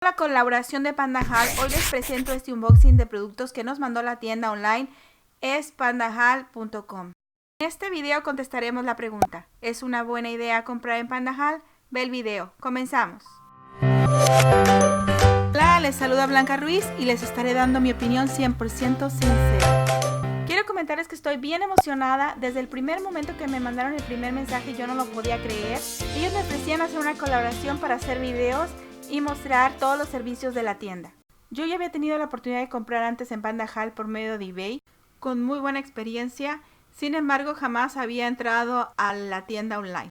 La colaboración de Pandahal, hoy les presento este unboxing de productos que nos mandó la tienda online es pandahal.com. En este video contestaremos la pregunta: ¿es una buena idea comprar en Pandahal? Ve el video, comenzamos. Hola, les saluda Blanca Ruiz y les estaré dando mi opinión 100% sincera. Quiero comentarles que estoy bien emocionada. Desde el primer momento que me mandaron el primer mensaje yo no lo podía creer. Ellos me ofrecían hacer una colaboración para hacer videos y mostrar todos los servicios de la tienda. Yo ya había tenido la oportunidad de comprar antes en Pandahal por medio de eBay, con muy buena experiencia. Sin embargo, jamás había entrado a la tienda online.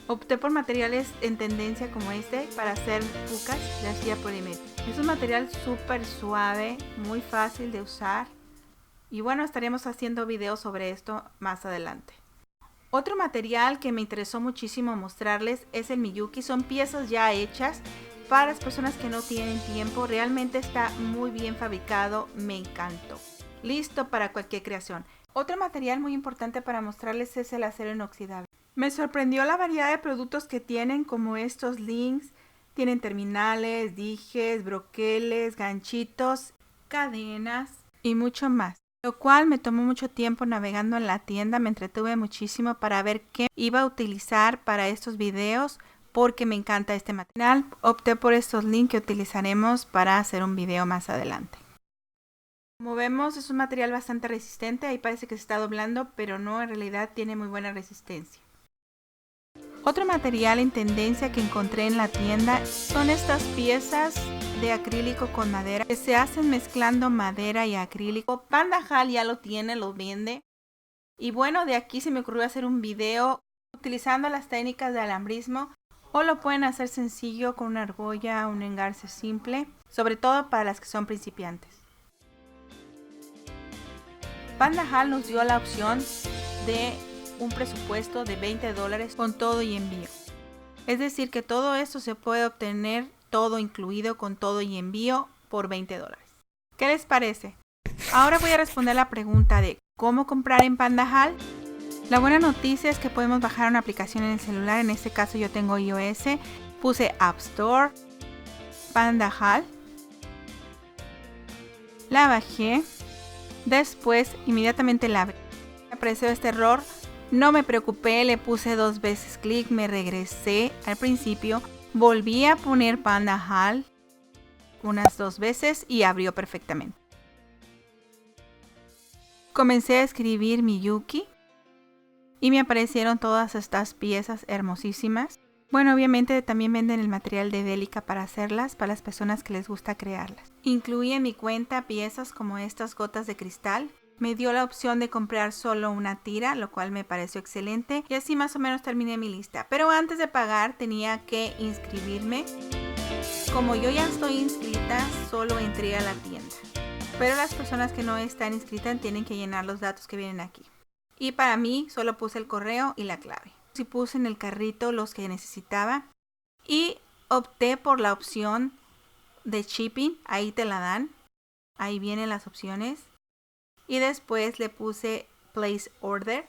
Opté por materiales en tendencia como este para hacer bucas de arcilla poliéster. Es un material súper suave, muy fácil de usar. Y bueno, estaremos haciendo videos sobre esto más adelante. Otro material que me interesó muchísimo mostrarles es el Miyuki. Son piezas ya hechas para las personas que no tienen tiempo. Realmente está muy bien fabricado, me encantó. Listo para cualquier creación. Otro material muy importante para mostrarles es el acero inoxidable. Me sorprendió la variedad de productos que tienen, como estos links. Tienen terminales, dijes, broqueles, ganchitos, cadenas y mucho más. Lo cual me tomó mucho tiempo navegando en la tienda. Me entretuve muchísimo para ver qué iba a utilizar para estos videos, porque me encanta este material. Opté por estos links que utilizaremos para hacer un video más adelante. Como vemos, es un material bastante resistente. Ahí parece que se está doblando, pero no, en realidad tiene muy buena resistencia. Otro material en tendencia que encontré en la tienda son estas piezas de acrílico con madera que se hacen mezclando madera y acrílico. Pandahal ya lo tiene, lo vende. Y bueno, de aquí se me ocurrió hacer un video utilizando las técnicas de alambrismo, o lo pueden hacer sencillo con una argolla, un engarce simple, sobre todo para las que son principiantes. Pandahal nos dio la opción de un presupuesto de $20 con todo y envío. Es decir, que todo esto se puede obtener todo incluido con todo y envío por $20. ¿Qué les parece? Ahora voy a responder la pregunta de cómo comprar en Pandahal. La buena noticia es que podemos bajar una aplicación en el celular. En este caso yo tengo iOS. Puse App Store, Pandahal. La bajé. Después inmediatamente la abrí. Me apareció este error. No me preocupé, le puse 2 veces clic, me regresé al principio, volví a poner Pandahal unas 2 veces y abrió perfectamente. Comencé a escribir Miyuki y me aparecieron todas estas piezas hermosísimas. Bueno, obviamente también venden el material de Delica para hacerlas, para las personas que les gusta crearlas. Incluí en mi cuenta piezas como estas gotas de cristal. Me dio la opción de comprar solo una tira, lo cual me pareció excelente. Y así más o menos terminé mi lista. Pero antes de pagar tenía que inscribirme. Como yo ya estoy inscrita, solo entré a la tienda. Pero las personas que no están inscritas tienen que llenar los datos que vienen aquí. Y para mí solo puse el correo y la clave. Sí puse en el carrito los que necesitaba. Y opté por la opción de shipping. Ahí te la dan. Ahí vienen las opciones. Y después le puse Place Order.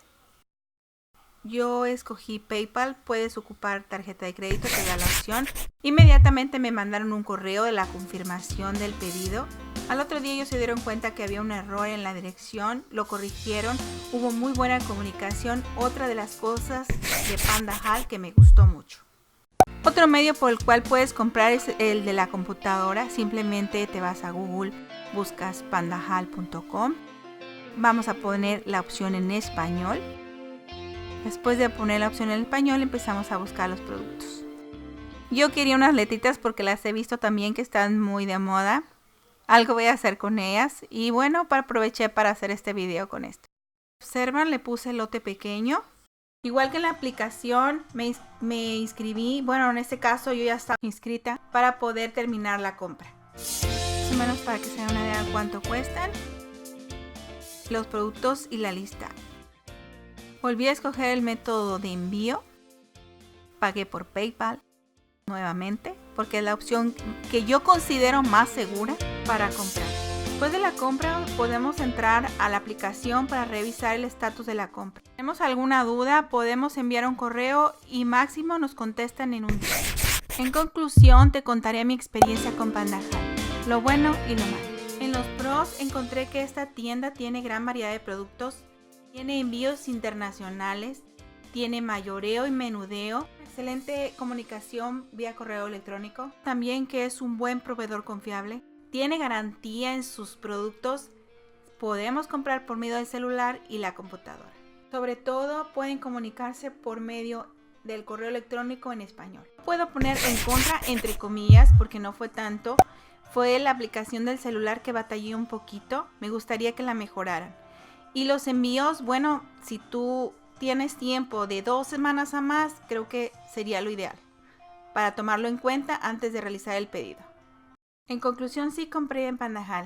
Yo escogí PayPal. Puedes ocupar tarjeta de crédito, te da la opción. Inmediatamente me mandaron un correo de la confirmación del pedido. Al otro día ellos se dieron cuenta que había un error en la dirección. Lo corrigieron. Hubo muy buena comunicación. Otra de las cosas de Pandahal que me gustó mucho. Otro medio por el cual puedes comprar es el de la computadora. Simplemente te vas a Google, buscas pandahal.com. Vamos a poner la opción en español. Después de poner la opción en español empezamos a buscar los productos. Yo quería unas letritas porque las he visto también que están muy de moda. Algo voy a hacer con ellas. Y bueno, aproveché para hacer este video con esto. Observan, le puse el lote pequeño. Igual que en la aplicación me inscribí. Bueno, en este caso yo ya estaba inscrita para poder terminar la compra. Más o menos para que se den una idea de cuánto cuestan los productos y la lista. Volví a escoger el método de envío. Pagué por PayPal nuevamente porque es la opción que yo considero más segura para comprar. Después de la compra podemos entrar a la aplicación para revisar el estatus de la compra. Si tenemos alguna duda podemos enviar un correo y máximo nos contestan en un día. En conclusión, te contaré mi experiencia con Panda Hall, lo bueno y lo malo. En los pros encontré que esta tienda tiene gran variedad de productos, tiene envíos internacionales, tiene mayoreo y menudeo, excelente comunicación vía correo electrónico, también que es un buen proveedor confiable, tiene garantía en sus productos, podemos comprar por medio del celular y la computadora. Sobre todo pueden comunicarse por medio del correo electrónico en español. Puedo poner en contra entre comillas porque no fue tanto, fue la aplicación del celular que batallé un poquito, me gustaría que la mejoraran. Y los envíos, bueno, si tú tienes tiempo de 2 semanas a más, creo que sería lo ideal para tomarlo en cuenta antes de realizar el pedido. En conclusión, sí compré en Panda Hall.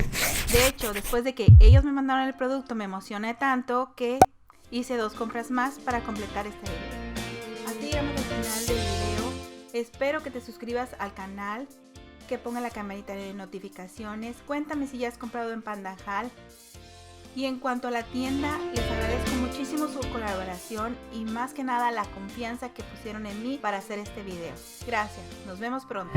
De hecho, después de que ellos me mandaron el producto, me emocioné tanto que hice 2 compras más para completar este video. Así llegamos al final del video. Espero que te suscribas al canal, que ponga la campanita de notificaciones. Cuéntame si ya has comprado en Panda Hall. Y en cuanto a la tienda, les agradezco muchísimo su colaboración y más que nada la confianza que pusieron en mí para hacer este video. Gracias, nos vemos pronto.